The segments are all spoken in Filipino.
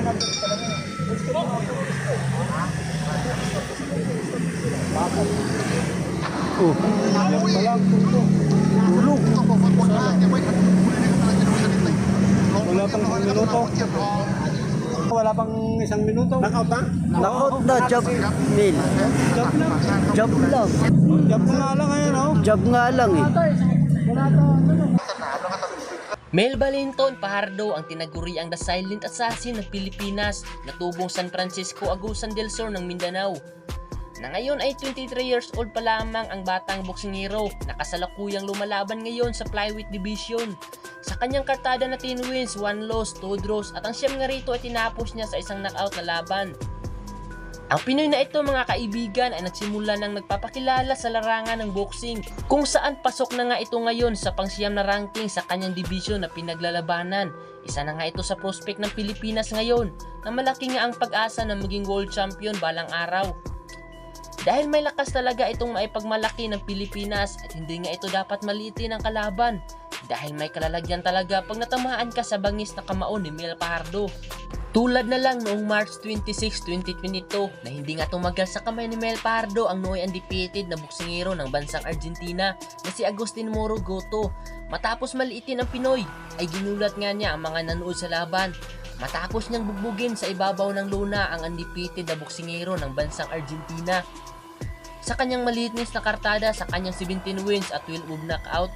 Oh, tulog. Wala pang isang minuto. Knockout na? Knockout na, job Mel. Job na. Job lang. Job na nga lang ngayon, oh. Job nga lang eh. Mel Valenton Fajardo ang tinaguriang The Silent Assassin ng Pilipinas na tubong San Francisco, Agusan del Sur ng Mindanao. Na ngayon ay 23 years old pa lamang ang batang boksingero na kasalukuyang lumalaban ngayon sa flyweight division. Sa kanyang kartada na 10 wins, 1 loss, 2 draws at ang siyam nga rito ay tinapos niya sa isang knockout na laban. Ang Pinoy na ito mga kaibigan ay nagsimula ng nagpapakilala sa larangan ng boxing kung saan pasok na nga ito ngayon sa pangsiyam na ranking sa kanyang division na pinaglalabanan. Isa na nga ito sa prospect ng Pilipinas ngayon na malaki nga ang pag-asa na maging world champion balang araw. Dahil may lakas talaga itong maipagmalaki ng Pilipinas at hindi nga ito dapat maliitin ang kalaban. Dahil may kalalagyan talaga pag natamaan ka sa bangis na kamao ni Mel Fajardo. Tulad na lang noong March 26, 2022 na hindi nga tumagal sa kamay ni Mel Fajardo ang nooy undefeated na boksingero ng bansang Argentina na si Agustin Moro Goto. Matapos maliitin ang Pinoy ay ginulat nga niya ang mga nanood sa laban. Matapos niyang bugbugin sa ibabaw ng luna ang undefeated na boksingero ng bansang Argentina. Sa kanyang maliitnis na kartada sa kanyang 17 wins at 12 knockout.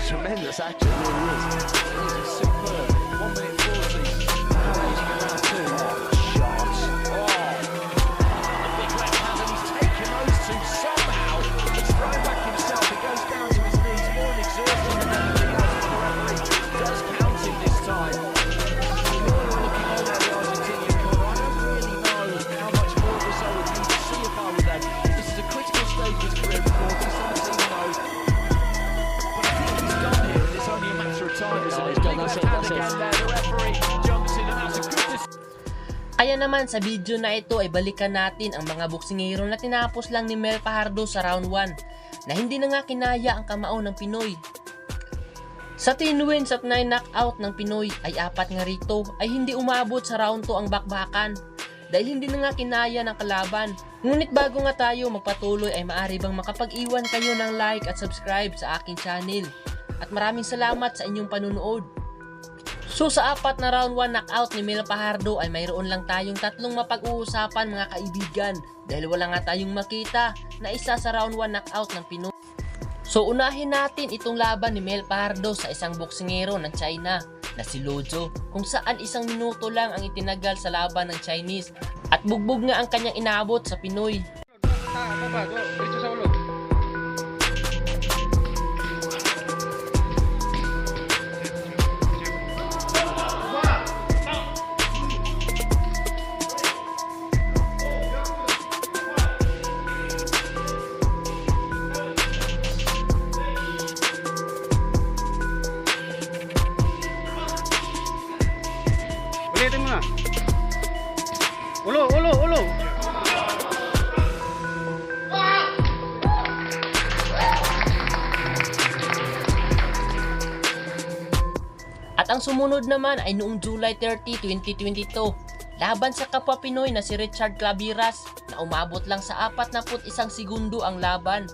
Tremendous action, it really is. It's superb. 1 minute 40. Amazing around two. Shots. The big left hand, and he's taken those two somehow. He's thrown back himself. He goes down to his knees, more than exhausted than anything else. The referee does count him this time. Looking over the Argentinian corner. I don't really know how much more of this I would need to see if I were there. This is a critical stage of his career, 40, 17-0. Kaya naman sa video na ito ay balikan natin ang mga boksingero na tinapos lang ni Mel Fajardo sa round 1 na hindi na nga kinaya ang kamao ng Pinoy. Sa 10 wins at 9 knockout ng Pinoy ay 4 nga rito ay hindi umabot sa round 2 ang bakbakan dahil hindi na nga kinaya ng kalaban. Ngunit bago nga tayo magpatuloy ay maaari bang makapag-iwan kayo ng like at subscribe sa aking channel. At maraming salamat sa inyong panunood. So sa 4 na round 1 knockout ni Mel Fajardo ay mayroon lang tayong 3 mapag-uusapan mga kaibigan dahil wala nga tayong makita na isa sa round 1 knockout ng Pinoy. So unahin natin itong laban ni Mel Fajardo sa isang boksingero ng China na si Lojo kung saan 1 minuto lang ang itinagal sa laban ng Chinese at bugbog nga ang kanyang inabot sa Pinoy. Ulitin mo na. Ulo. At ang sumunod naman ay noong July 30, 2022 laban sa kapwa Pinoy na si Richard Claviras na umabot lang sa 41 segundo ang laban.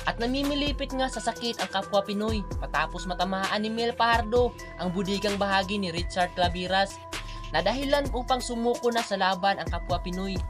At namimilipit nga sa sakit ang kapwa Pinoy matapos matamaan ni Mel Fajardo ang budigang bahagi ni Richard Claviras na dahilan upang sumuko na sa laban ang kapwa Pinoy.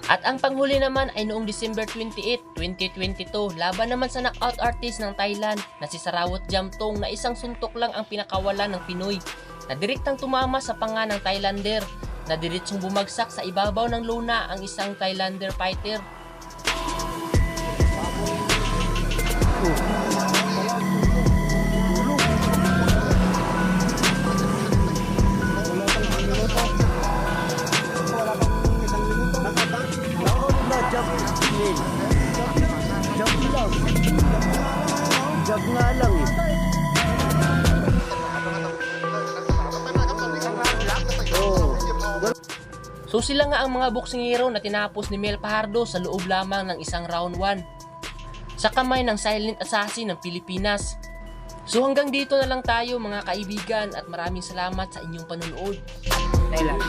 At ang panghuli naman ay noong December 28, 2022, laban naman sa knockout artist ng Thailand na si Sarawat Jamtong na isang suntok lang ang pinakawalan ng Pinoy na direktang tumama sa panga ng Thailander na diretsong bumagsak sa ibabaw ng lona ang isang Thailander fighter. Jog nga lang eh. So sila nga ang mga boksingero na tinapos ni Mel Fajardo sa loob lamang ng isang round 1 sa kamay ng silent assassin ng Pilipinas. So hanggang dito na lang tayo mga kaibigan at maraming salamat sa inyong panonood. Thailand.